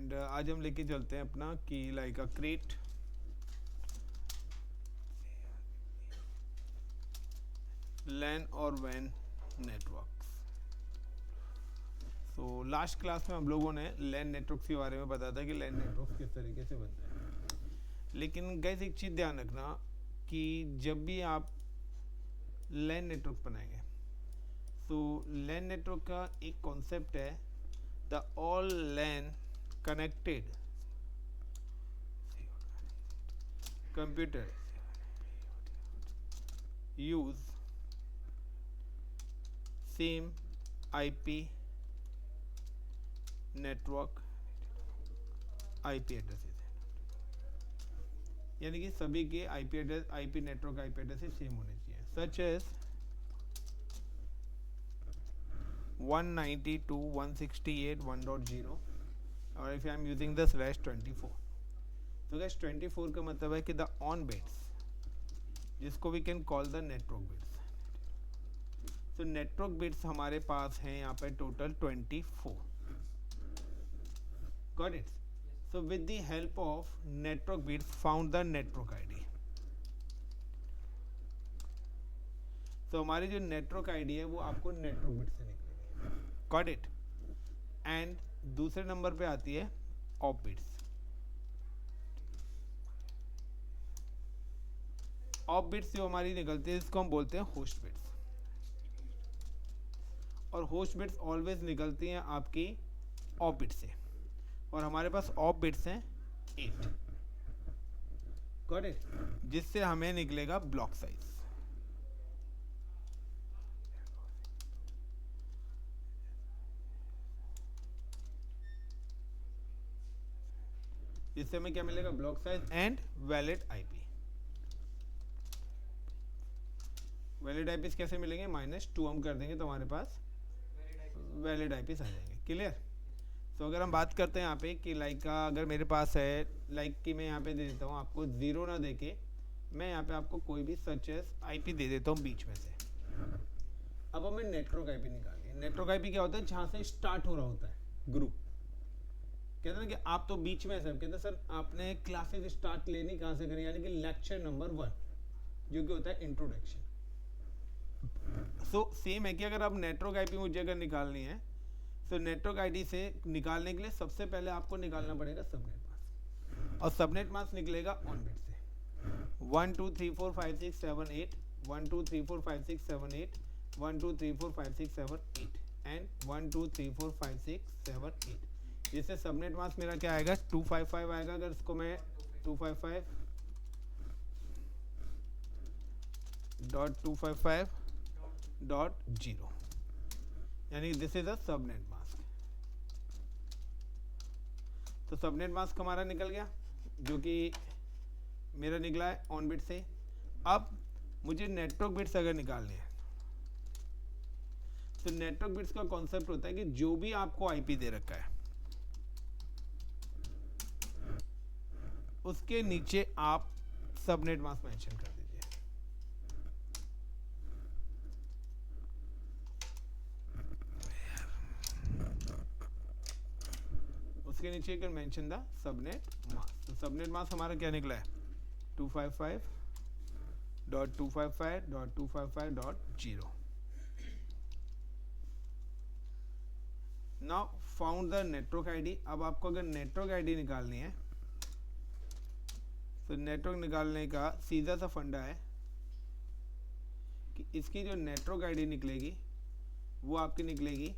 And आज हम लेके चलते हैं अपना कि लाइक अ क्रेट लैन और वैन नेटवर्क्स। सो लास्ट क्लास में हम लोगों ने लैन नेटवर्क्स के बारे में बताया था कि लैन नेटवर्क्स किस तरीके से बनते हैं। लेकिन गाइस एक चीज़ ध्यान रखना कि जब भी आप लैन नेटवर्क बनाएंगे तो लैन नेटवर्क का एक कॉन्सेप्ट है the all LAN connected computer use same IP network IP addresses है, यानी कि सभी के IP address IP network IP addresses same होने चाहिए, सच एज 192.168.1.0 और if I am using the /24। तो गैस 24 का मतलब है कि द ऑन बिट्स जिसको we can call the network bits. तो नेटवर्क बिट्स हमारे पास हैं यहाँ पे total 24। Got it. So with the help of network bits found the network ID. तो हमारी जो नेटवर्क आईडी है वो आपको नेटवर्क बिट से निकलेगी। Got it. एंड दूसरे नंबर पे आती है ऑप बिट्स। ऑप बिट्स जो हमारी निकलती है इसको हम बोलते हैं होस्ट बिट्स, और होस्ट बिट्स ऑलवेज निकलती हैं आपकी ऑप बिट से, और हमारे पास ऑप बिट्स हैं 8। Got it. जिससे हमें निकलेगा ब्लॉक साइज। जिससे हमें क्या मिलेगा? Block size and valid IP. Valid eyepiece कैसे मिलेंगे? -2 हम कर देंगे तो हमारे पास वैलिड आईपीस आ जाएंगे। क्लियर। तो अगर हम बात करते हैं यहाँ पे कि लाइक का अगर मेरे पास है लाइक कि मैं यहाँ पे दे देता हूँ आपको 0 ना देके, मैं यहाँ पे आपको कोई भी सच एस आईपी दे देता हूँ बीच में से। अब हमें नेटवर्क आईपी निकालिए। नेटवर्क आईपी क्या होता है? जहाँ से स्टार्ट हो रहा होता है ग्रुप। कहते हैं ना कि आप तो बीच में सर, कहते हैं सर आपने क्लासेस स्टार्ट लेनी कहाँ से करें, यानी कि लेक्चर नंबर 1 जो कि होता है इंट्रोडक्शन। सो सेम है कि अगर आप नेटवर्क आईपी मुझे अगर निकालनी है तो नेटवर्क आईडी से निकालने के लिए सबसे पहले आपको निकालना पड़ेगा सबनेट मास्क, और सबनेट मास्क निकलेगा ऑन बिट से 1 2 3 4 5 6 7 8 1 2 3 4 5 6 7 8 1 2 3 4 5 6 7 8 एंड 1 2 3 4 5 6 7 8। जिससे सबनेट मास्क मेरा क्या आएगा? 255 आएगा। अगर इसको मैं 255.255.0 यानी this is a subnet mask. तो सबनेट मास्क हमारा निकल गया जो कि मेरा निकला है ऑन बिट से। अब मुझे नेटवर्क बिट्स अगर निकालने हैं तो नेटवर्क बिट्स का कॉन्सेप्ट होता है कि जो भी आपको आईपी दे रखा है उसके नीचे आप सबनेट मास्क मेंशन कर दीजिए। उसके नीचे can mention the subnet mask. तो सबनेट मास्क हमारा क्या निकला है? 255.255.255.0। Now found the network ID. अब आपको अगर नेटवर्क आईडी निकालनी है तो नेटवर्क निकालने का सीधा सा फंडा है कि इसकी जो नेटवर्क आईडी निकलेगी वो आपकी निकलेगी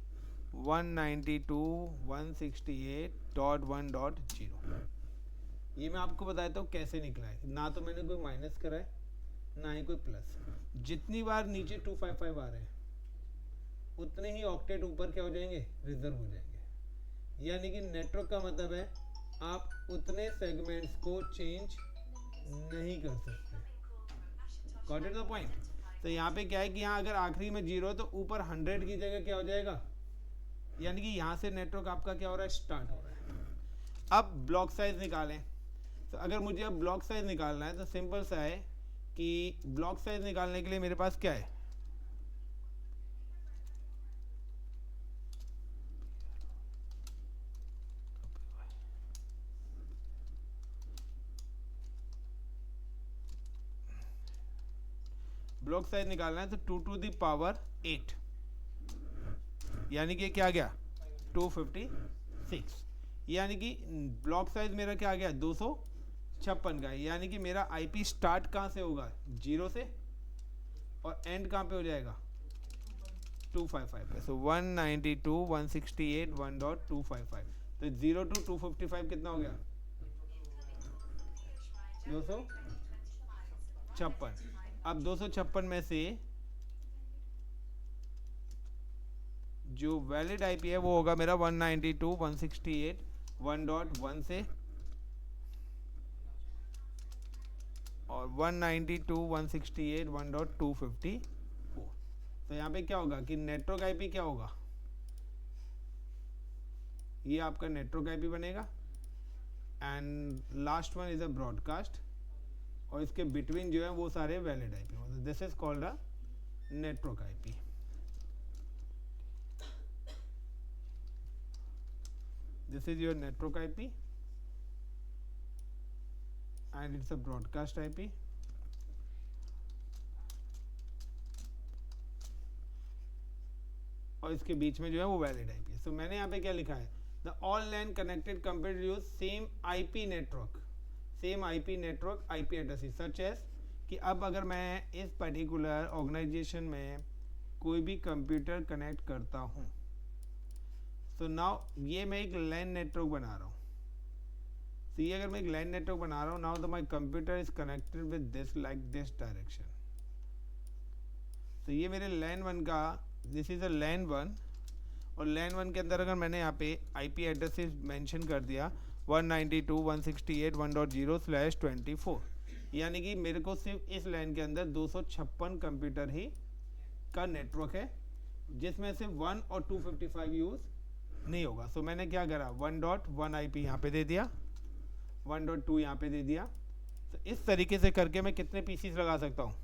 192.168.1.0। ये मैं आपको बताया तो कैसे निकला है, ना तो मैंने कोई माइनस करा है ना ही कोई प्लस। जितनी बार नीचे 255 आ रहे हैं उतने ही ऑक्टेट ऊपर क्या हो जाएंगे? रिजर्व हो जाएंगे। यानी कि नेटवर्क का मतलब है आप उतने सेगमेंट्स को चेंज नहीं कर सकते। Got it the point. तो यहाँ पे क्या है कि यहाँ अगर आखिरी में 0 है तो ऊपर 100 की जगह क्या हो जाएगा? यानी कि यहाँ से नेटवर्क आपका क्या हो रहा है? स्टार्ट हो रहा है। अब ब्लॉक साइज निकालें। तो अगर मुझे अब ब्लॉक साइज निकालना है तो सिंपल सा है कि ब्लॉक साइज निकालने के लिए मेरे पास क्या है? ब्लॉक साइज निकालना है तो 2 टू द पावर 8 यानी कि क्या आ गया 256, यानी कि ब्लॉक साइज मेरा क्या आ गया 256 का है, यानी कि मेरा आईपी स्टार्ट कहाँ से होगा 0 से और एंड कहाँ पे हो जाएगा 255 पे। सो 192.168.1.255, तो 0 to 255 कितना हो गया 256। अब 256 में से जो वैलिड आईपी है वो होगा मेरा 192.168.1.1 से और 192.168.1.254। तो यहाँ पे क्या होगा कि नेटवर्क आईपी क्या होगा, ये आपका नेटवर्क आईपी बनेगा and last one is a broadcast, और इसके बिटवीन जो है वो सारे वैलिड आईपी होंगे। This is called a network IP. This is your network IP and it's a broadcast IP. और इसके बीच में जो है वो वैलिड आईपी। सो मैंने यहाँ पे क्या लिखा है, the all LAN connected computer use same IP network, same IP network IP addresses such as कि अब अगर मैं इस पर्टिकुलर ऑर्गेनाइजेशन में कोई भी कंप्यूटर कनेक्ट करता हूँ तो नाउ ये मैं एक लैन नेटवर्क बना रहा हूँ। तो ये अगर मैं एक लैन नेटवर्क बना रहा हूँ, now the my computer is connected with this like this direction. तो ये मेरे लैन 1 का, दिस इज अ लैन 1, और लैन 1 के अंदर अगर मैंने यहाँ पे आईपी एड्रेसेस मेंशन कर दिया 192.168.1.0/24, यानी कि मेरे को सिर्फ इस लैन के अंदर 256 कंप्यूटर ही का नेटवर्क है, जिसमें से 1 और 255 यूज नहीं होगा। सो मैंने क्या करा 1.1 आईपी यहाँ पे दे दिया, 1.2 यहाँ पे दे दिया। तो इस तरीके से करके मैं कितने पीसीस लगा सकता हूँ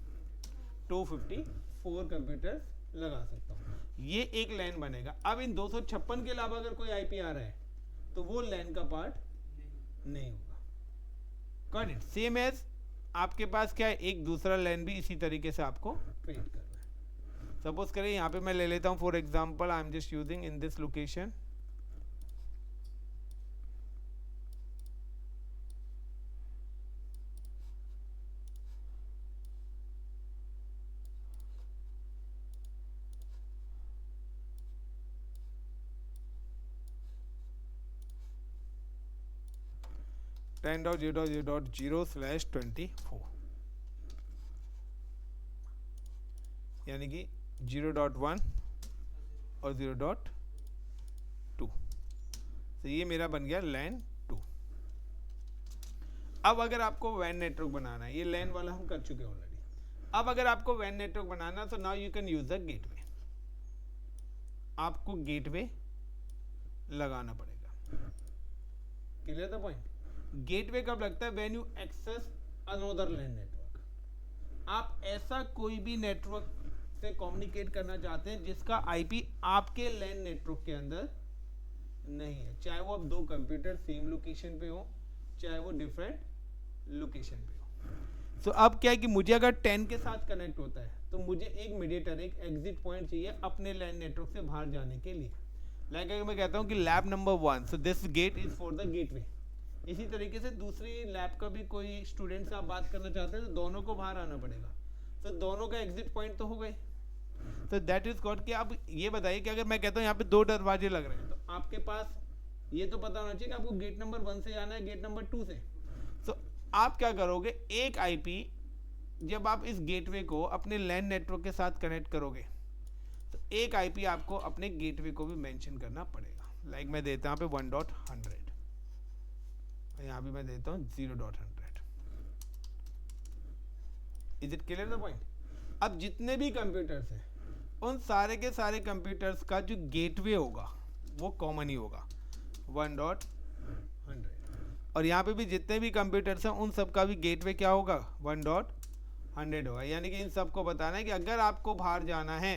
254 कंप्यूटर लगा सकता हूँ। ये एक लैन बनेगा। अब इन 256 के अलावा अगर कोई आईपी आ रहा है तो वो लैन का पार्ट नहीं होगा। Got it. सेम एज आपके पास क्या है, एक दूसरा लैन भी इसी तरीके से आपको क्रिएट करना है। सपोज करें यहाँ पे मैं ले लेता हूँ for example I am just using in this location, (10.0.0.0/24), यानी कि 0.1 और 0.2। तो ये मेरा बन गया लैन 2। अब अगर आपको वैन नेटवर्क बनाना है, ये लैन वाला हम कर चुके हैं ऑलरेडी। अब अगर आपको वैन नेटवर्क बनाना है तो now you can use the gateway. आपको गेटवे लगाना पड़ेगा। Clear the point. गेटवे कब लगता है, when you access another LAN network. आप ऐसा कोई भी नेटवर्क से कम्युनिकेट करना चाहते हैं जिसका आईपी आपके लैन नेटवर्क के अंदर नहीं है, चाहे वो अब 2 कंप्यूटर सेम लोकेशन पे हो, चाहे वो डिफरेंट लोकेशन पे हो। सो अब क्या है कि मुझे अगर 10 के साथ कनेक्ट होता है तो मुझे एक मीडिएटर, एक एग्जिट पॉइंट चाहिए अपने लैन नेटवर्क से बाहर जाने के लिए। लाइक अगर मैं कहता हूँ कि lab number 1, so this gate is for the gateway. इसी तरीके से दूसरी लैब का भी कोई स्टूडेंट से आप बात करना चाहते हैं तो दोनों को बाहर आना पड़ेगा। तो दोनों का एग्जिट पॉइंट तो हो गए। तो दैट इज गॉट कि आप ये बताइए कि अगर मैं कहता हूँ यहाँ पे 2 दरवाजे लग रहे हैं तो आपके पास ये तो पता होना चाहिए कि आपको गेट नंबर 1 से आना है, गेट नंबर 2 से। तो आप क्या करोगे, एक आईपी जब आप इस गेटवे को अपने लैन नेटवर्क के साथ कनेक्ट करोगे तो एक आईपी आपको अपने गेटवे को भी मेंशन करना पड़ेगा। लाइक मैं देता हूँ यहाँ पे 1.100, यहाँ भी मैं देता हूँ 0.100। Is it clear the point. अब जितने भी कंप्यूटर्स हैं उन सारे के सारे कंप्यूटर्स का जो गेटवे होगा वो कॉमन ही होगा 1.100, और यहाँ पे भी जितने भी कंप्यूटर्स हैं उन सब का भी गेटवे क्या होगा 1.100 होगा। यानी कि इन सबको बताना है कि अगर आपको बाहर जाना है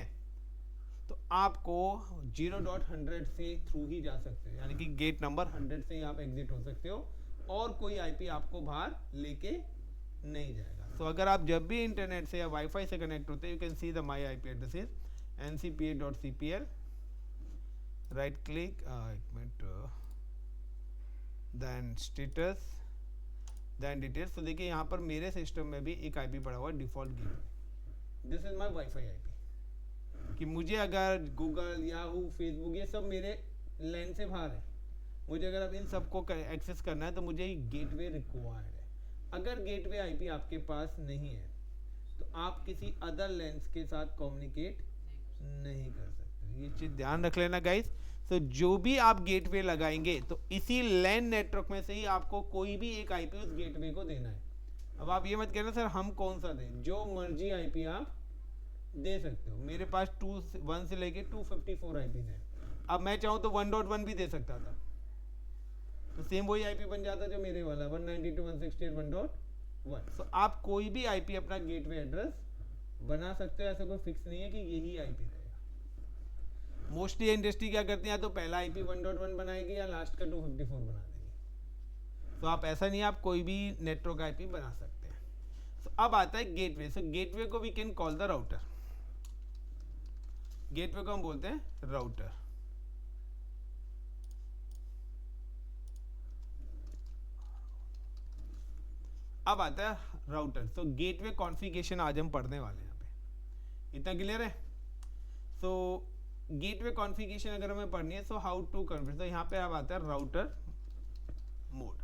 तो आपको 0.100 से थ्रू ही जा सकते हो, यानी कि गेट नंबर 100 से ही आप एग्जिट हो सकते हो और कोई आईपी आपको बाहर लेके नहीं जाएगा। सो अगर आप जब भी इंटरनेट से या वाईफाई से कनेक्ट होते हैं, you can see the my IP address is ncpa.cpl, right click, एक minute, then status, then details. तो देखिए यहाँ पर मेरे सिस्टम में भी एक आईपी पड़ा हुआ default gateway, this is my wifi IP. कि मुझे अगर गूगल, याहू, फेसबुक ये सब मेरे लैन से बाहर है, मुझे अगर अब इन सबको एक्सेस करना है तो मुझे गेटवे रिक्वायर्ड है। अगर गेटवे आईपी आपके पास नहीं है तो आप किसी अदर लेंस के साथ कम्युनिकेट नहीं कर सकते, ये चीज ध्यान रख लेना गाइस। तो जो भी आप गेटवे लगाएंगे तो इसी लैन नेटवर्क में से ही आपको कोई भी एक आईपी उस गेटवे को देना है। अब आप ये मत कहना सर हम कौन सा दें, जो मर्जी आईपी आप दे सकते हो। मेरे पास 1 से लेके 254 आईपी है, अब मैं चाहूँ तो 1.1 भी दे सकता था, तो सेम वही आईपी बन जाता जो मेरे वाला 192.168.1.1। सो आप कोई भी आईपी अपना गेटवे एड्रेस बना सकते हो, ऐसा कोई फिक्स नहीं है कि यही आईपी रहेगा। मोस्टली इंडस्ट्री क्या करती है, या तो पहला आईपी 1.1 बनाएगी या लास्ट का 254 बना देगी। तो आप ऐसा नहीं, आप कोई भी नेटवर्क आईपी बना सकते हैं। तो अब आता है गेटवे। सो गेटवे को we can call the router, gateway को हम बोलते हैं राउटर। अब आता है राउटर। तो गेटवे कॉन्फ़िगरेशन आज हम पढ़ने वाले हैं, यहाँ पे इतना क्लियर है। सो गेटवे कॉन्फ़िगरेशन अगर हमें पढ़नी है, सो हाउ टू कन्फिगर, तो यहाँ पे अब आता है राउटर मोड।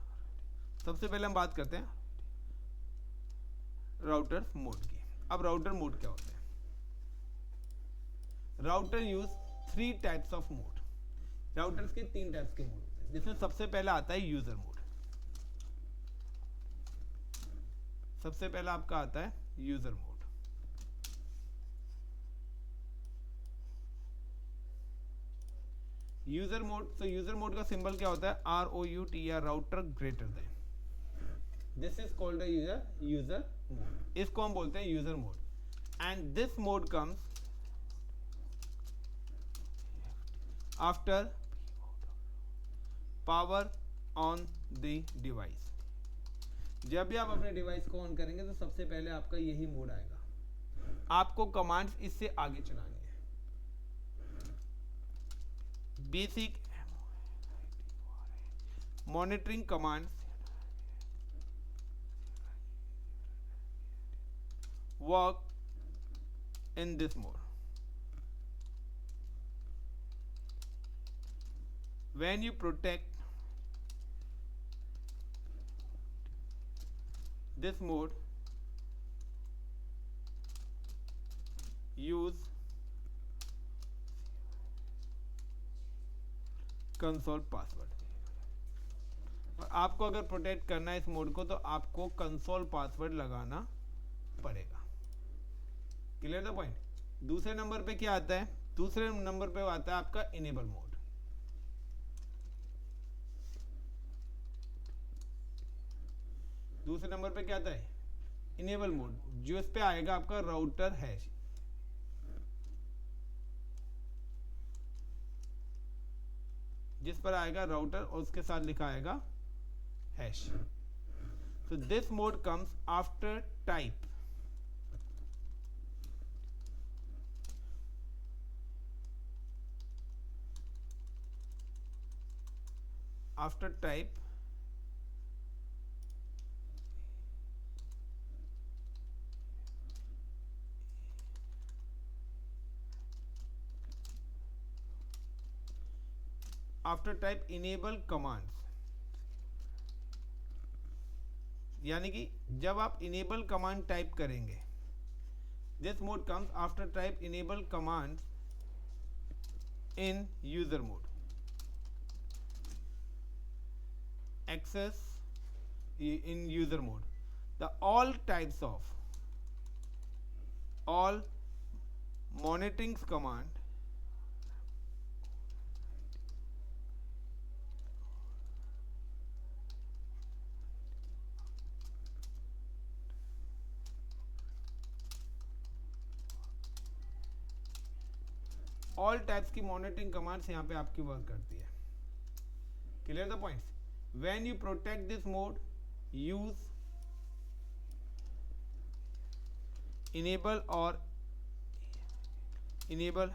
सबसे पहले हम बात करते हैं राउटर मोड की। अब राउटर मोड क्या होता है? Router use 3 types of mode. Routers के 3 टाइप्स के मोड होते हैं, जिसमें सबसे पहला आता है यूजर मोड। सबसे पहला आपका आता है यूजर मोड। यूजर मोड, तो यूजर मोड का सिंबल क्या होता है? ROUTR, router greater than. This is called a user mode, इसको हम बोलते हैं user mode. And this mode comes after power on the device. जब भी आप अपने डिवाइस को ऑन करेंगे तो सबसे पहले आपका यही मोड आएगा। आपको कमांड्स इससे आगे चलानी है। Basic monitoring commands, work in this mode. When you protect this mode, use console password. और आपको अगर प्रोटेक्ट करना है इस मोड को तो आपको कंसोल पासवर्ड लगाना पड़ेगा। Clear the point? दूसरे नंबर पे क्या आता है? दूसरे नंबर पे आता है आपका इनेबल मोड। दूसरे नंबर पे क्या आता है? इनेबल मोड, जो इस पे आएगा आपका राउटर हैश। जिस पर आएगा राउटर और उसके साथ लिखा आएगा hash. So this mode comes after type. After type after type enable commands, यानी कि जब आप इनेबल कमांड टाइप करेंगे, this mode comes after type enable commands in user mode. Access in user mode, the all types of all monitoring command all types की monitoring commands यहाँ पे आपकी work करती है। Clear the points? When you protect this mode, use enable और enable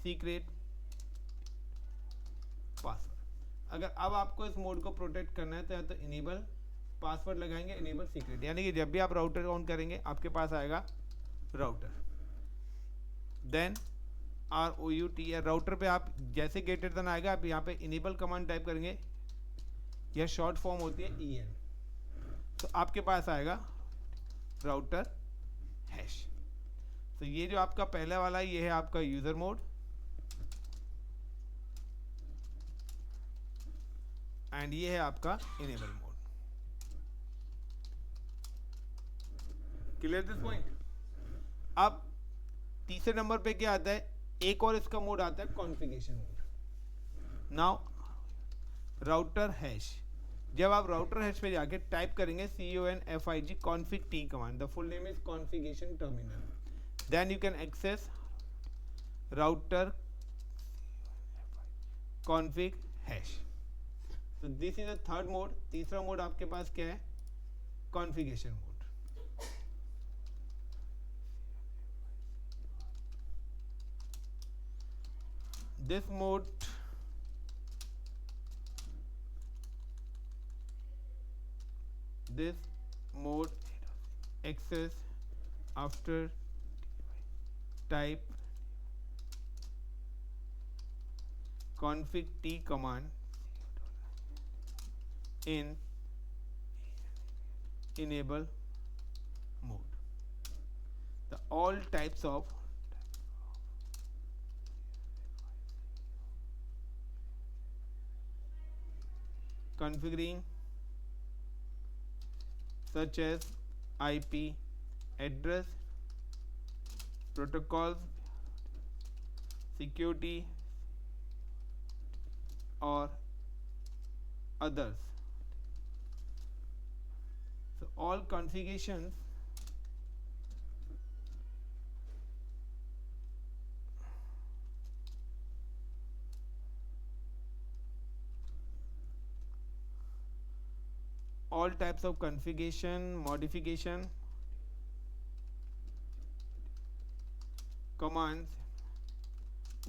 secret password. अगर अब आपको इस मोड को प्रोटेक्ट करना है तो या तो इनेबल पासवर्ड लगाएंगे, इनेबल सीक्रेट, यानी कि जब भी आप राउटर ऑन करेंगे आपके पास आएगा राउटर, देन ROUT या राउटर पे आप जैसे ग्रेटर देन आएगा आप यहाँ पे इनेबल कमांड टाइप करेंगे, यह शॉर्ट फॉर्म होती है EN, तो आपके पास आएगा राउटर हैश। तो ये जो आपका पहला वाला ये है आपका यूजर मोड, एंड ये है आपका enable mode. Clear this point. अब तीसरे नंबर पे क्या आता है, एक और इसका मोड आता है configuration mode. Now router hash, जब आप राउटर हैश पे जाके टाइप करेंगे CONFIG config t command, the full name is configuration terminal, then you can access router config hash. तो this is the third mode. तीसरा mode आपके पास क्या है, configuration mode. This mode access after type config t command in enable mode. The all types of configuring such as IP address, protocols, security or others. So all configurations all types of configuration modification commands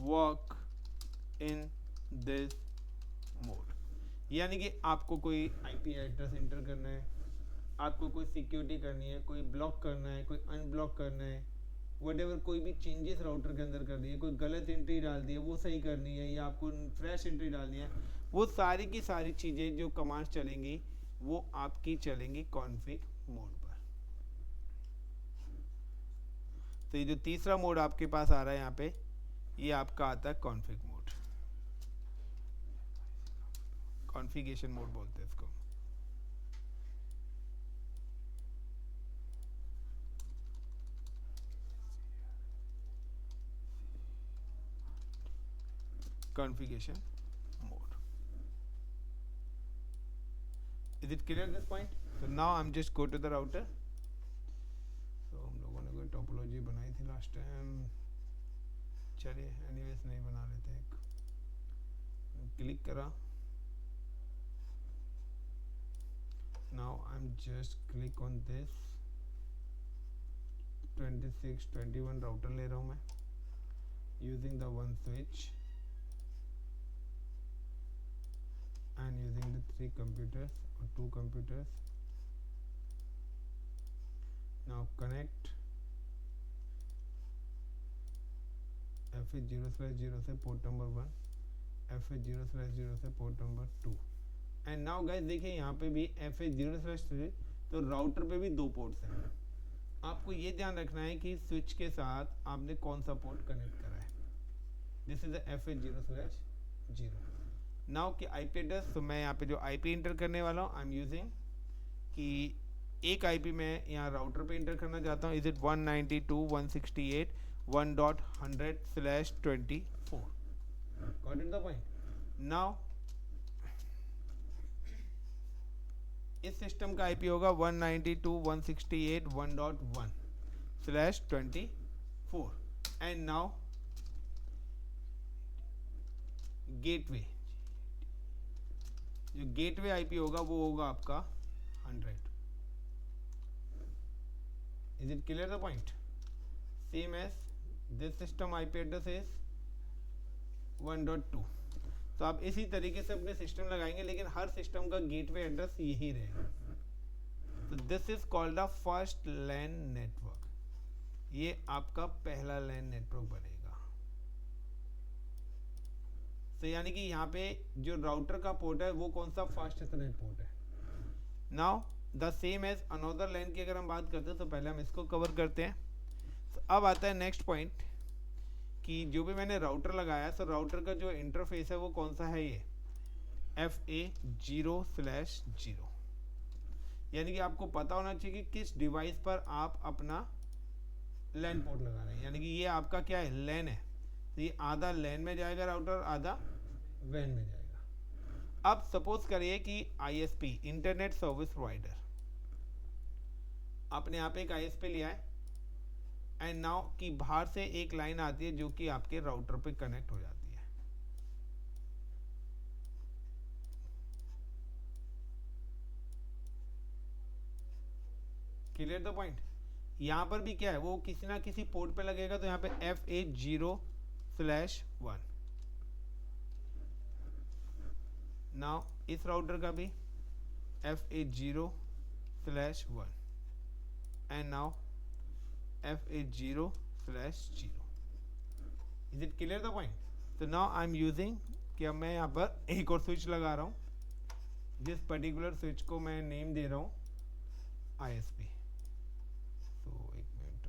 work in this mode। यानी कि आपको कोई IP address enter करना है, आपको कोई security करनी है, कोई ब्लॉक करना है, कोई अनब्लॉक करना है, व्हाटएवर, कोई भी चेंजेस राउटर के अंदर करनी है, कोई गलत एंट्री डाल दी है वो सही करनी है, या आपको फ्रेश एंट्री डालनी है, वो सारी की सारी चीज़ें जो कमांड्स चलेंगी वो आपकी चलेंगी कॉन्फ़िग मोड पर। तो ये जो तीसरा मोड आपके पास आ रहा है यहाँ पे, ये आपका आता है कॉन्फ़िग मोड, कॉन्फ़िगरेशन मोड बोलते हैं इसको। Configuration mode. Is it clear this point? So now I'm just go to the router. So हम लोगों ने कोई टोपोलॉजी बनाई थी लास्ट टाइम, चलिए एनीवेज नहीं बना लेते, एक क्लिक करा, now I'm just click on this 2621 router ले रहा हूँ मैं, using the one switch and using the 3 computers or 2 computers. Now connect FH0/0 से पोर्ट नंबर 1, FH0/0 से port number 2, and now guys देखिए यहाँ पे भी FH0/3, तो राउटर पे भी 2 पोर्ट्स हैं। आपको ये ध्यान रखना है कि स्विच के साथ आपने कौन सा पोर्ट कनेक्ट करा है। This is FH0/0। नाउ कि IP एड्रेस, तो मैं यहाँ पे जो IP इंटर करने वाला हूँ, आई एम यूजिंग कि एक IP मैं यहाँ राउटर पे इंटर करना चाहता हूँ, is it 192.168.1.100/24। Got it the point. Now इस सिस्टम का IP होगा 192.168.1.1/24, एंड नाउ गेटवे, जो गेटवे IP होगा वो होगा आपका 100। Is it clear the point? Same as this system IP address is 1.2. तो आप इसी तरीके से अपने सिस्टम लगाएंगे, लेकिन हर सिस्टम का गेटवे एड्रेस यही रहेगा. तो this is called the first LAN network. ये आपका पहला लैन नेटवर्क बनेगा. तो यानी कि यहाँ पे जो राउटर का पोर्ट है वो कौन सा, फास्ट इथरनेट पोर्ट है. Now the same as another LAN की अगर हम बात करते हैं तो पहले हम इसको कवर करते हैं. तो अब आता है नेक्स्ट पॉइंट कि जो भी मैंने राउटर लगाया, तो राउटर का जो इंटरफेस है वो कौन सा है, ये FA0/0. यानी कि आपको पता होना चाहिए कि किस डिवाइस पर आप अपना लैन पोर्ट लगा रहे हैं. यानी कि ये आपका क्या है, लैन है. तो ये आधा लैन में जाएगा राउटर, आधा वैन में जाएगा. अब सपोज करिए कि ISP इंटरनेट सर्विस प्रोवाइडर आपने यहाँ पे एक ISP लिया है, एंड नाउ कि बाहर से एक लाइन आती है जो कि आपके राउटर पे कनेक्ट हो जाती है. Clear the point. यहां पर भी क्या है, वो किसी ना किसी पोर्ट पे लगेगा. तो यहाँ पे FA0/1. नाउ इस राउटर का भी FA0/1 and now FA0/0. Is it clear the point? So now I'm using कि अब मैं यहाँ पर एक और स्विच लगा रहा हूँ, जिस पर्टिकुलर स्विच को मैं नेम दे रहा हूँ ISP. So एक मिनट,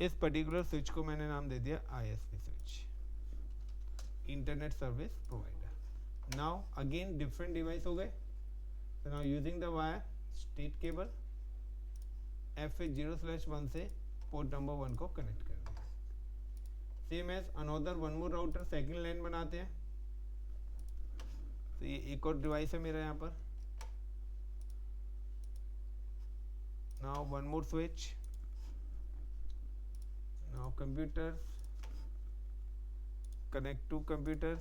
इस पर्टिकुलर स्विच को मैंने नाम दे दिया ISP switch, internet service provider. Now again different device हो गए. So now using the wire state cable FA0/1 से पोर्ट नंबर 1 को कनेक्ट कर दिया. Same as another one more router, second line बनाते हैं. तो ये एक और डिवाइस है मेरा यहाँ पर. Now one more switch. Now computers, connect to computers,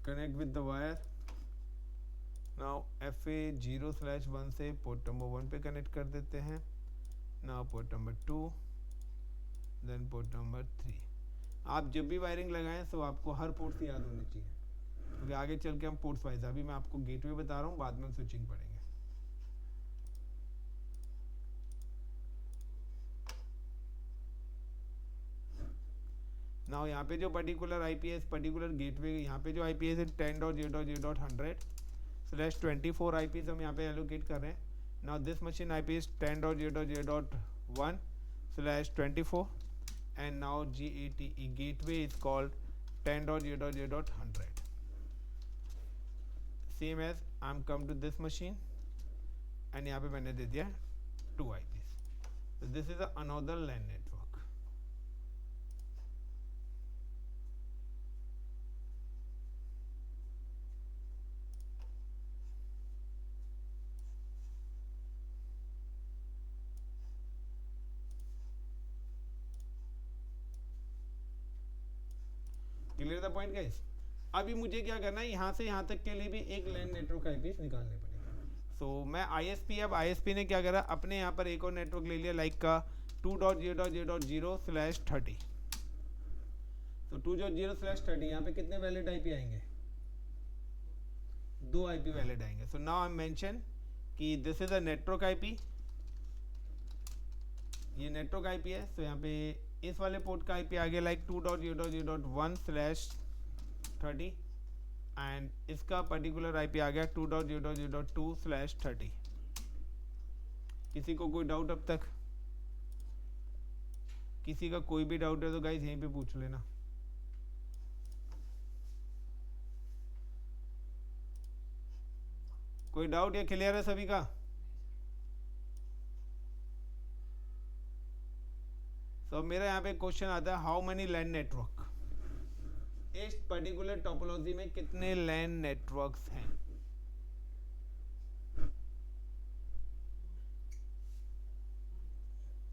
connect with the wire. Now FA0/1 से पोर्ट नंबर 1 पे कनेक्ट कर देते हैं. Now port number 2, then port number 3. आप जब भी वायरिंग लगाएं तो आपको हर पोर्ट याद होने चाहिए, क्योंकि आगे चल के हम पोर्ट्स वाइज, अभी मैं आपको गेटवे बता रहा हूँ, बाद में हम स्विचिंग पढ़ेंगे. नाउ यहाँ पे जो पर्टिकुलर IPS पर्टिकुलर गेटवे, यहाँ पे जो IPS है 10.0.0.100/24 IPs हम यहाँ पे एलोकेट कर रहे हैं. Now this machine IP is 10.0.0.1/24 and now GATE gateway is called 10.0.0.100. Same as I am come to this machine and यहाँ पे मैंने दे दिया 2 IPs. So this is another LAN network. Clear the point guys. अभी मुझे क्या करना है, यहाँ से यहाँ तक के लिए भी एक लैन नेटवर्क IPs निकालने पड़ेगा. सो मैं ISP, अब ISP ने क्या करा, अपने यहाँ पर एक और नेटवर्क ले लिया लाइक का 2.0.0/30. तो 2.0/30 यहाँ पे कितने वैलिड IP आएंगे, 2 IP वैलिड आएंगे. सो नाउ आई मेंशन कि this is a network IP, ये नेटवर्क IP है. तो यहाँ पे इस वाले पोर्ट का IP आ गया लाइक 2.0.0.1/30 एंड इसका पर्टिकुलर IP आ गया 2.0.0.2/30. किसी को कोई डाउट अब तक? किसी का कोई भी डाउट है तो गाइस यहीं पे पूछ लेना. कोई डाउट या क्लियर है सभी का? तो मेरा यहाँ पे क्वेश्चन आता है, हाउ मेनी लैन नेटवर्क, इस पर्टिकुलर टोपोलॉजी में कितने लैन नेटवर्क्स हैं?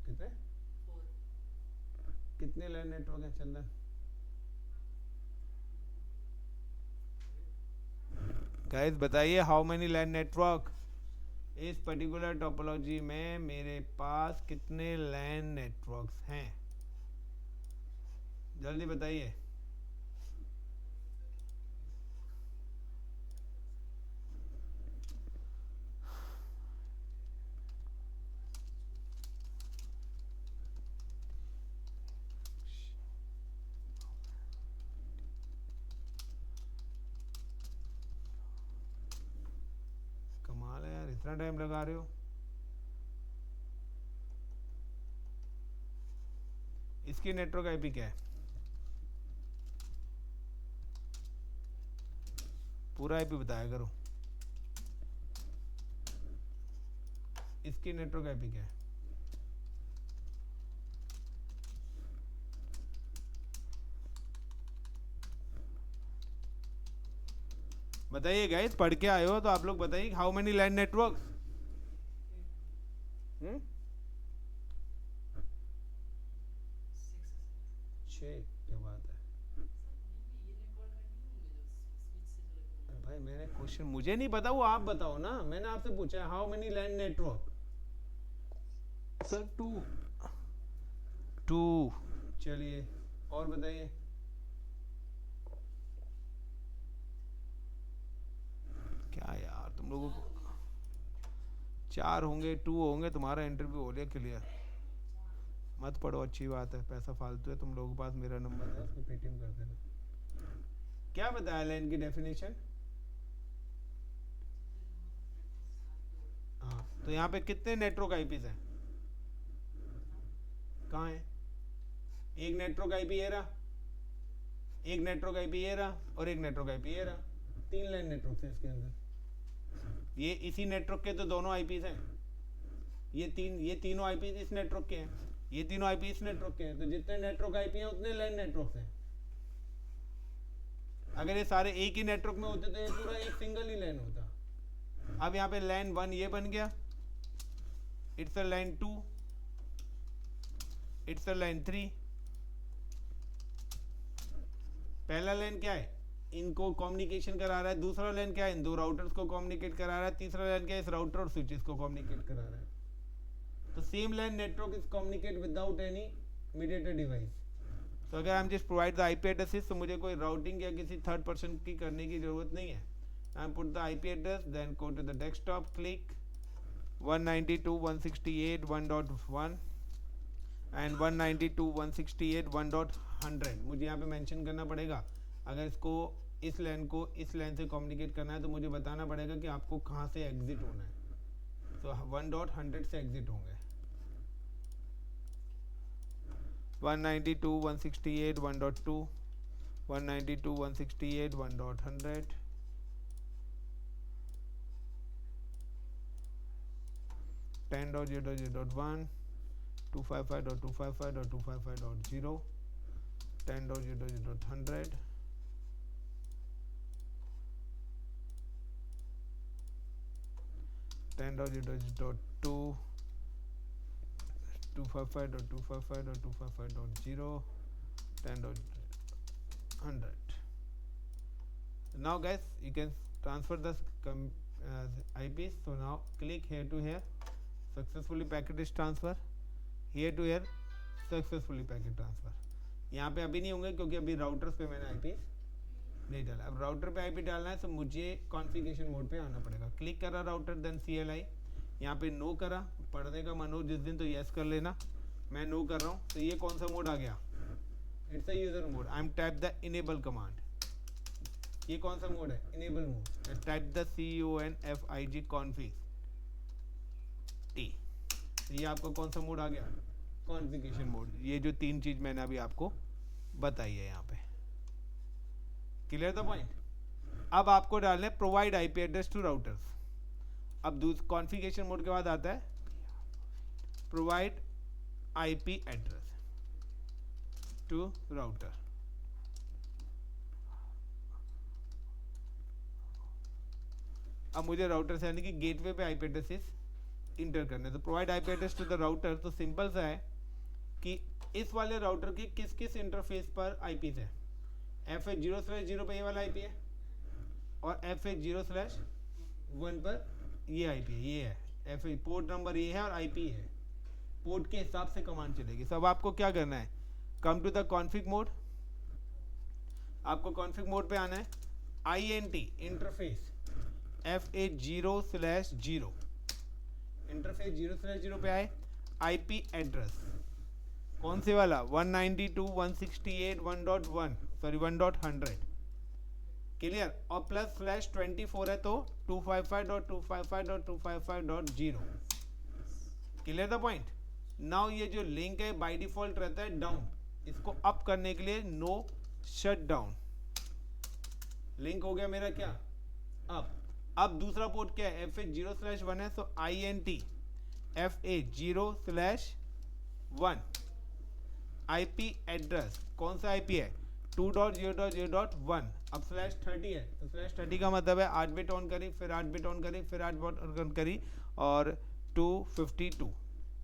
कितने कितने लैन नेटवर्क हैं चंदन? गाइस बताइए हाउ मेनी लैन नेटवर्क, इस पर्टिकुलर टोपोलॉजी में मेरे पास कितने लैन नेटवर्क्स हैं, जल्दी बताइए। कमाल है यार, इतना टाइम लगा रहे हो। इसकी नेटवर्क आईपी क्या है, पूरा आईपी बताया करो। इसकी नेटवर्क आईपी क्या है, बताइए गाइस, पढ़ के आए हो तो आप लोग बताइए हाउ मेनी लैन नेटवर्क। 6, क्या बात है भाई, मैंने क्वेश्चन मुझे नहीं पता, वो आप बताओ ना, मैंने आपसे पूछा है how many LAN network. Sir 2। 2, चलिए और बताइए। क्या यार तुम लोगों को 4 होंगे, 2 होंगे, तुम्हारा इंटरव्यू हो गया क्लियर। मत पढ़ो, अच्छी बात है, पैसा फालतू है, तुम लोगों के पास मेरा नंबर है, उसको पेटीएम कर देना। क्या बताया लाइन की डेफिनेशन। हाँ, तो यहाँ पे कितने नेटवर्क आईपीज हैं, कहाँ है। एक नेटवर्क आईपी ये रहा, एक नेटवर्क आईपी ये रहा, और एक नेटवर्क आईपी ये रहा। 3 लाइन नेटवर्क है इसके अंदर। ये इसी नेटवर्क के तो दोनों आईपीज हैं। ये तीनों आईपी इस नेटवर्क के हैं, ये तीनों आईपी इस नेटवर्क के हैं। तो जितने नेटवर्क आईपी हैं उतने लाइन नेटवर्क हैं। अगर ये सारे एक ही नेटवर्क में होते तो ये पूरा एक सिंगल ही लाइन होता। अब यहाँ पे लाइन 1 ये बन गया, it's a line 2, it's a line 3। पहला लाइन क्या है, इनको कम्युनिकेशन करा रहा है। दूसरा लाइन क्या है, इन दो राउटर्स को कम्युनिकेट करा रहा है। तीसरा लाइन क्या है, इस राउटर और स्विचेस को कम्युनिकेट करा रहा है। तो same line network is communicate without any mediator device. तो अगर आई am just provide the IP addresses, तो मुझे कोई राउटिंग या किसी थर्ड पर्सन की करने की जरूरत नहीं है। I am put the IP address, then go to the desktop, click 192.168.1.1 and 192.168.1.100। मुझे यहाँ पे मेंशन करना पड़ेगा। अगर इसको इस लाइन को इस लाइन से कम्युनिकेट करना है तो मुझे बताना पड़ेगा कि आपको कहाँ से एग्जिट होना है। तो 1.100 से एग्जिट होंगे। 192.168.1.2, 192.168.1.100, 10.0.0.1, 255.255.255.0, 10.0.0.100, 10.0.2, 255.255.255.0, 10.100. Now guys, you can transfer the IPs. So now click here to here, successfully packet is transfer, here to here, successfully packet transfer. यहाँ पे अभी नहीं होंगे क्योंकि अभी राउटर्स पे मैंने आईपी नहीं डाला। अब राउटर पे आईपी डालना है तो मुझे कॉन्फ़िगरेशन मोड पे आना पड़ेगा। क्लिक करा राउटर, देन CLI, यहाँ पे नो करा। पढ़ने का मन हो जिस दिन तो यस कर लेना, मैं नो कर रहा हूँ। तो ये कौन सा मोड आ गया, it's a user mode. I am type the enable command. ये कौन सा मोड है, enable mode. Type the CONFIG config T। ये आपका कौन सा मोड आ गया, कॉन्फ़िगरेशन मोड। ये जो 3 चीज मैंने अभी आपको बताई है यहाँ पे, क्लियर द पॉइंट। अब आपको डालना है provide IP address to routers. अब कॉन्फ़िगरेशन मोड के बाद आता है provide IP address to router. अब मुझे राउटर से यानी कि गेटवे पे आईपी एड्रेसेस इंटर करने। तो provide IP address to the router, तो सिंपल सा है कि इस वाले राउटर के किस किस इंटरफेस पर आईपी है। F0/0 पे ये वाला आईपी है, और FH0/1 पर ये IP है, ये है FH, पोर्ट नंबर ये है और IP है, पोर्ट के हिसाब से कमांड चलेगी। सब आपको क्या करना है, come to the config mode, आपको कॉन्फ़िग मोड पे आना है, INT इंटरफेस FH0/0, इंटरफेस 0/0 पे आए, IP एड्रेस कौन से वाला 192.168.1.1 सॉरी 1.100 क्लियर, और प्लस स्लैश 24 है तो 255.255.255.0 क्लियर द पॉइंट। नाउ ये जो लिंक है बाय डिफॉल्ट रहता है डाउन, इसको अप करने के लिए नो शट डाउन, लिंक हो गया मेरा क्या अप। अब दूसरा पोर्ट क्या है FH0/1 है, सो INT FH0/1 IP एड्रेस कौन सा IP है 2.0.0.1, अब /30 है तो /30 का मतलब है 8 बिट ऑन करी, फिर 8 बिट ऑन करी, फिर 8 बिट ऑन करी और 252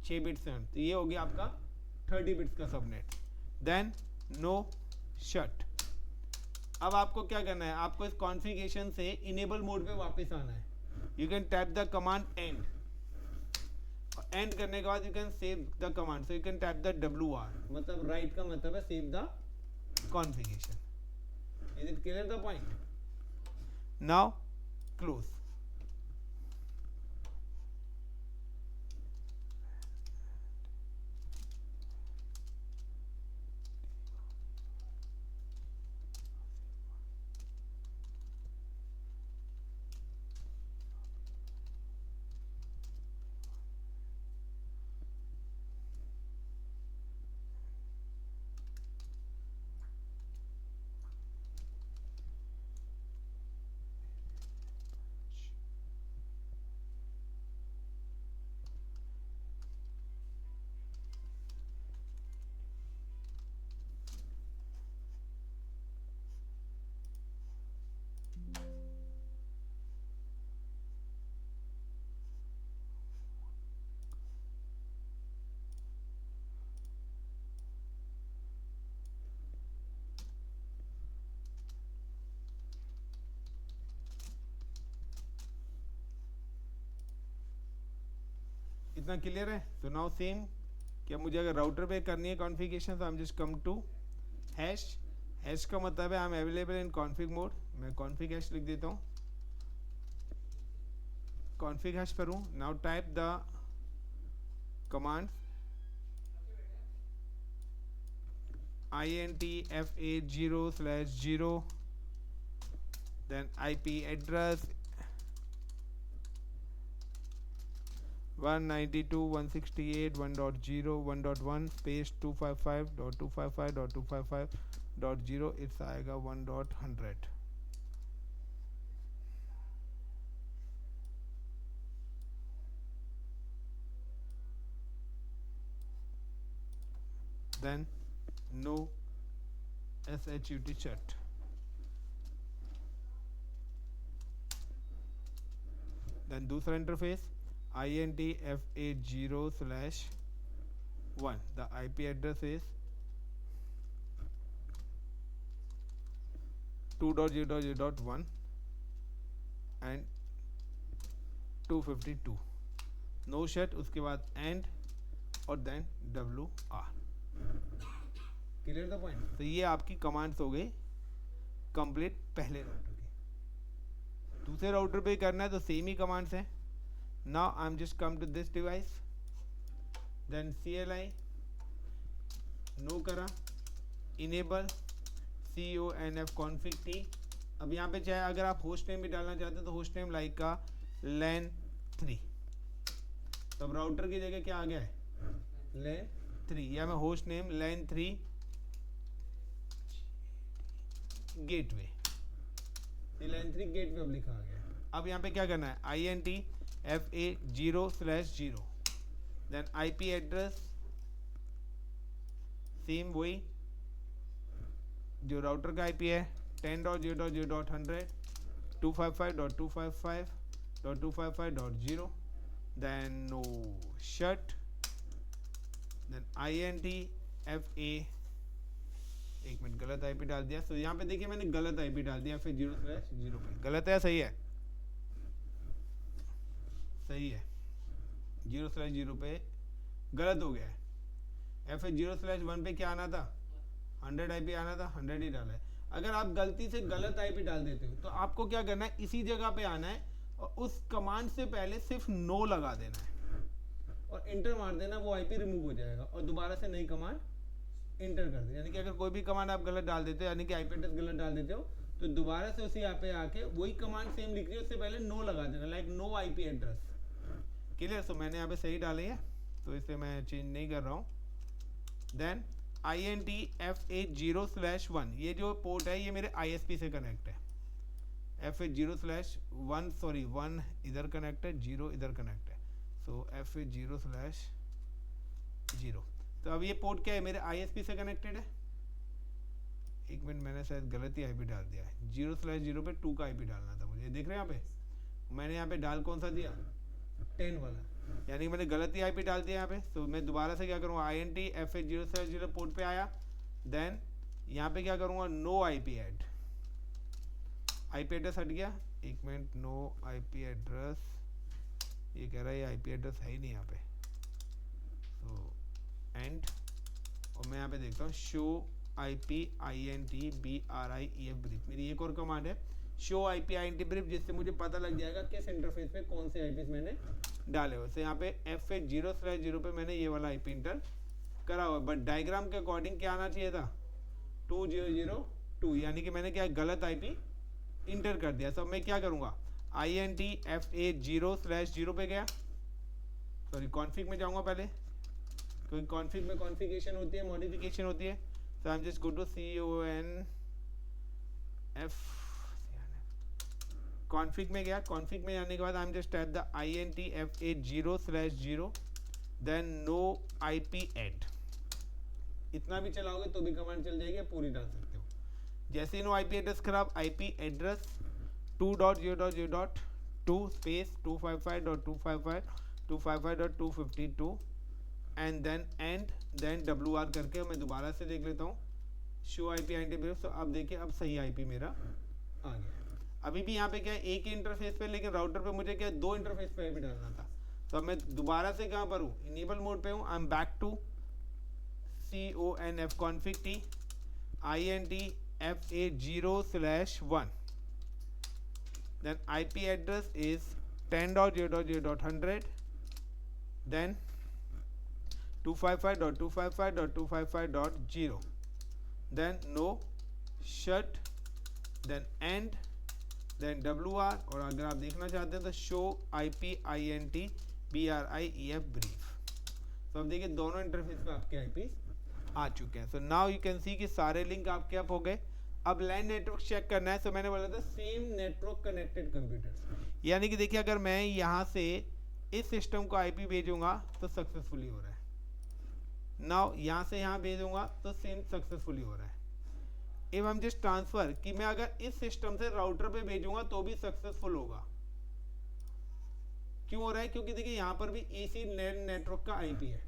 6 बिट से, तो ये हो गया आपका 30 बिट्स का सबनेट। Then no shut. अब आपको क्या करना है, आपको इस कॉन्फ़िगरेशन से इनेबल मोड पे वापस आना है। You can tap the command and, and करने के बाद you can save the command, so you can tap the WR, मतलब राइट का मतलब है save the configuration. Is it clear the point? Now close. इतना क्लियर है? तो नाउ सेम, क्या मुझे अगर राउटर पे करनी है कॉन्फ़िगरेशन तो I am just come to hash, hash का मतलब है I am available in config mode, मैं कॉन्फ़िग हैश लिख देता हूँ, कॉन्फ़िग हैश पर हूँ। Now type the command INT FH0/0, then IP address 192.168.1.0 1.1 space 255.255.255.0, it's आएगा 1.100। Then no SHUT chat, then दूसरा interface INT FH0/1, the IP address is 2.0.0.1 and 252, no shut, उसके बाद एंड और then WR। Clear the point? तो ये आपकी commands हो गई कंप्लीट पहले राउटर की। दूसरे राउटर पे करना है तो सेम ही कमांड्स हैं। Now I'm just come to this device, then CLI no करा, enable conf config t। अब यहाँ पे चाहे अगर आप होस्ट नेम भी डालना चाहते हैं तो होस्ट नेम लाइक का LAN3, तब राउटर की जगह क्या आ गया है LAN3, या मैं host name LAN3 gateway, LAN3 gateway अब लिखा आ गया। अब यहाँ पे क्या करना है INT FH0/0, then IP address same वही जो राउटर का IP है 10.0.0.100 255.255.255.0, then no shut, then INT एक मिनट, गलत आईपी डाल दिया। तो यहाँ पे देखिए मैंने गलत आईपी डाल दिया, फिर 0/0 पे गलत है या सही है? सही है, 0/0 पे गलत हो गया है। या फिर 0/1 पे क्या आना था? 100 आईपी आना था, 100 ही डाला है। अगर आप गलती से गलत आईपी डाल देते हो तो आपको क्या करना है, इसी जगह पे आना है और उस कमांड से पहले सिर्फ नो लगा देना है और इंटर मार देना, वो आईपी रिमूव हो जाएगा और दोबारा से नई कमांड इंटर कर दे। यानी कि अगर कोई भी कमांड आप गलत डाल देते हो, यानी कि आईपी एड्रेस गलत डाल देते हो, तो दोबारा से उसी यहाँ पे आके वही कमांड सेम लिख रही है, उससे पहले नो लगा देना, like no IP address. Clear? So मैंने यहाँ पे सही डाली है, तो इसे मैं चेंज नहीं कर रहा हूँ। देन INTF80/1, ये जो पोर्ट है ये मेरे ISP से कनेक्ट है। F80/1, सॉरी 1 इधर कनेक्ट है, 0 इधर कनेक्ट है। सो F80/0। तो अब ये पोर्ट क्या है, मेरे ISP से कनेक्टेड है। एक मिनट, मैंने शायद गलत ही आईपी डाल दिया है। 0/0 पे 2 का आईपी डालना था मुझे, देख रहे हैं यहाँ पे मैंने यहाँ पे डाल कौन सा दिया, 10 वाला, यानी मैंने गलत ही आईपी डाल दिया यहाँ पे। तो मैं दोबारा से क्या करूँगा, INTF80/0 पोर्ट पे आया, देन यहाँ पे क्या करूँगा, no IP add, IP address हट गया। एक मिनट, नो आईपी एड्रेस, ये कह रहा है ये आईपी एड्रेस है ही नहीं यहाँ पे। तो एंड, और मैं यहाँ पे देखता हूँ show IP INT BRIEF brief, मेरी एक और कमांड है शो IP INT ब्रीफ, जिससे मुझे पता लग जाएगा किस इंटरफेस पे कौन से आईपीस मैंने डाले हुए। तो यहाँ पे F80/0 पे मैंने ये वाला आईपी इंटर करा हुआ, बट डायग्राम के अकॉर्डिंग क्या आना चाहिए था, 2002, यानी कि मैंने क्या गलत आईपी इंटर कर दिया। तो मैं क्या करूँगा, INTF80/0 पे गया, सॉरी कॉन्फ़िग में जाऊँगा पहले, क्योंकि कॉन्फ़िग में कॉन्फ़िगरेशन होती है, मॉडिफिकेशन होती है। तो I am just go to CONF, config में गया। कॉन्फ़िग में जाने के बाद I am just type the INTF80/0, then no IP add. इतना भी चलाओगे तो भी कमांड चल जाएगी, पूरी डाल सकते हो। जैसे ही नो IP एड्रेस खराब, IP address 2.0.0.2 space 255.255.255.252 and then and then WR करके मैं दोबारा से देख लेता हूँ शो IP INT ब्रीफ। तो अब देखिए, अब सही IP मेरा आ गया। अभी भी यहाँ पे क्या है, एक ही इंटरफेस पे, लेकिन राउटर पे मुझे क्या 2 इंटरफेस पे IP डालना था। तो अब मैं दोबारा से कहाँ पर हूँ, इनेबल मोड पे हूँ। I am back to CONF config T INTF80/1, then IP address is 10.0.0.100, then 255.255.255.0, then no shut, then end, then WR, और अगर आप देखना चाहते हैं तो show IP INT BRIEF brief। तो अब देखिए दोनों इंटरफेस पे आपके IP आ चुके हैं। सो नाउ यू कैन सी कि सारे लिंक आपके अप हो गए। अब लैन नेटवर्क चेक करना है। सो मैंने बोला था सेम नेटवर्क कनेक्टेड कंप्यूटर्स, यानी कि देखिए अगर मैं यहाँ से इस सिस्टम को IP भेजूंगा तो सक्सेसफुली हो रहा है। नाउ यहाँ से यहाँ भेजूंगा तो सेम सक्सेसफुली हो रहा है। इफ हम जस्ट ट्रांसफर कि मैं अगर इस सिस्टम से राउटर पे भेजूंगा तो भी सक्सेसफुल होगा। क्यों हो रहा है? क्योंकि देखिए यहाँ पर भी AC नेटवर्क का IP है,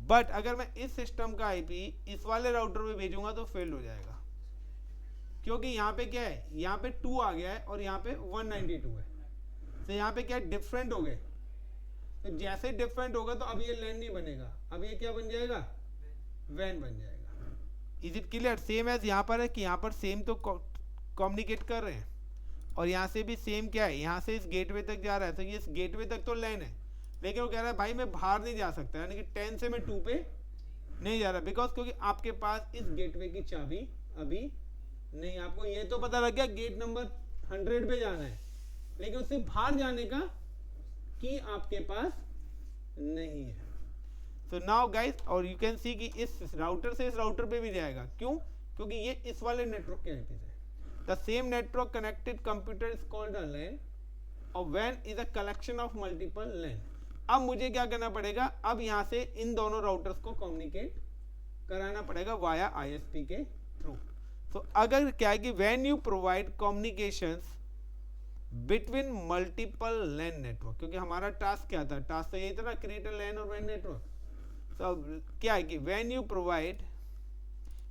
बट अगर मैं इस सिस्टम का IP इस वाले राउटर पे भेजूंगा तो फेल हो जाएगा, क्योंकि यहाँ पे क्या है, यहाँ पे 2 आ गया है और यहाँ पे 192 है। तो यहाँ पे क्या डिफरेंट हो गए। तो जैसे डिफरेंट होगा तो अब ये लैन नहीं बनेगा, अब ये क्या बन जाएगा, वैन बन जाएगा। Is it clear? Same as यहाँ पर है कि यहाँ पर सेम तो कम्युनिकेट कर रहे हैं और यहाँ से भी सेम क्या है, यहाँ से इस गेटवे तक जा रहा है। तो ये इस गेटवे तक तो लैन है, लेकिन वो कह रहा है भाई मैं बाहर नहीं जा सकता, यानी कि 10 से मैं 2 पे नहीं जा रहा, बिकॉज क्योंकि आपके पास इस गेटवे की चाबी अभी नहीं। आपको ये तो पता लग गया गेट नंबर 100 पे जाना है, लेकिन उससे बाहर जाने का की आपके पास नहीं है। सो नाउ गाइस, और यू कैन सी कि इस राउटर से इस राउटर पे भी जाएगा। क्यों? क्योंकि ये इस वाले नेटवर्क के आईपी है। The same network connected computer is called a LAN और वैन is a collection of multiple LAN. अब मुझे क्या करना पड़ेगा, अब यहाँ से इन दोनों राउटर्स को कम्युनिकेट कराना पड़ेगा वाया ISP के थ्रू। तो अगर क्या है कि when you provide communications between multiple LAN network, क्योंकि हमारा टास्क क्या था, टास्क तो यही था ना, क्रिएट अ लैन और वैन नेटवर्क। तो क्या है कि व्हेन यू प्रोवाइड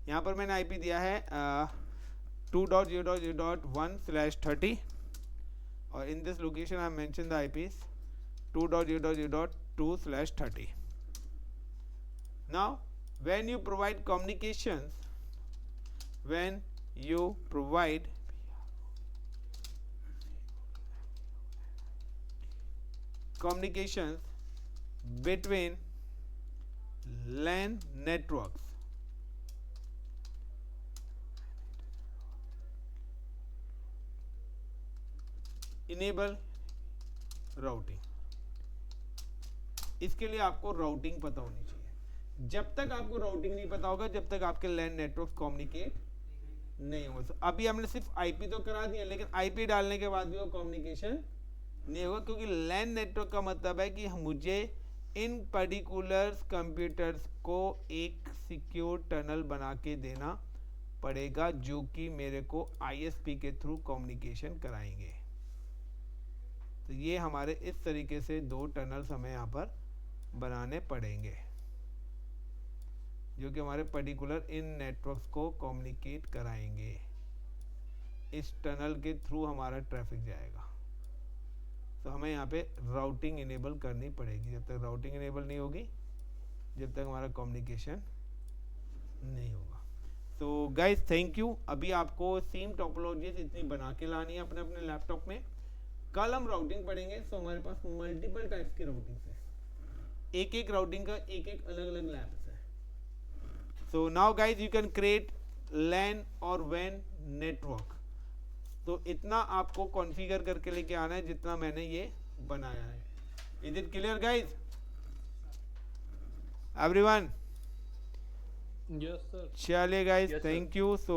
यहाँ पर मैंने आईपी दिया है 2.0.0.1/30 और in this location I mention the eyepiece 2.0.0.2/30. Now when you provide communications, when you provide communications between LAN networks, enable routing. इसके लिए आपको राउटिंग पता होनी चाहिए. जब तक आपको राउटिंग नहीं पता होगा, जब तक आपके लैन नेटवर्क कम्युनिकेट नहीं होगा. तो अभी हमने सिर्फ आईपी तो करा दिया, लेकिन आईपी डालने के बाद भी वो कम्युनिकेशन नहीं होगा, क्योंकि लैन नेटवर्क का मतलब है कि मुझे इन पर्टिकुलर कंप्यूटर्स को एक सिक्योर टनल बना के देना पड़ेगा, जो कि मेरे को आईएसपी के थ्रू कम्युनिकेशन कराएंगे. तो ये हमारे इस तरीके से 2 टनल्स हमें यहाँ पर बनाने पड़ेंगे, जो कि हमारे पर्टिकुलर इन नेटवर्क्स को कम्युनिकेट कराएंगे. इस टनल के थ्रू हमारा ट्रैफिक जाएगा. तो हमें यहाँ पे राउटिंग इनेबल करनी पड़ेगी. जब तक राउटिंग इनेबल नहीं होगी, जब तक हमारा कम्युनिकेशन नहीं होगा. तो गाइस थैंक यू. अभी आपको सेम टोपोलॉजीज इतनी बना के लानी है अपने अपने लैपटॉप में. कल हम राउटिंग पढ़ेंगे. सो हमारे पास मल्टीपल टाइप्स की राउटिंग है. एक एक राउटिंग का एक एक अलग अलग लैब्स है. So now guys you can create LAN और वैन नेटवर्क. तो इतना आपको कॉन्फ़िगर करके लेके आना है जितना मैंने ये बनाया है. Is it clear guys? Everyone? Yes, sir. चलिए guys Yes, sir. Thank you. So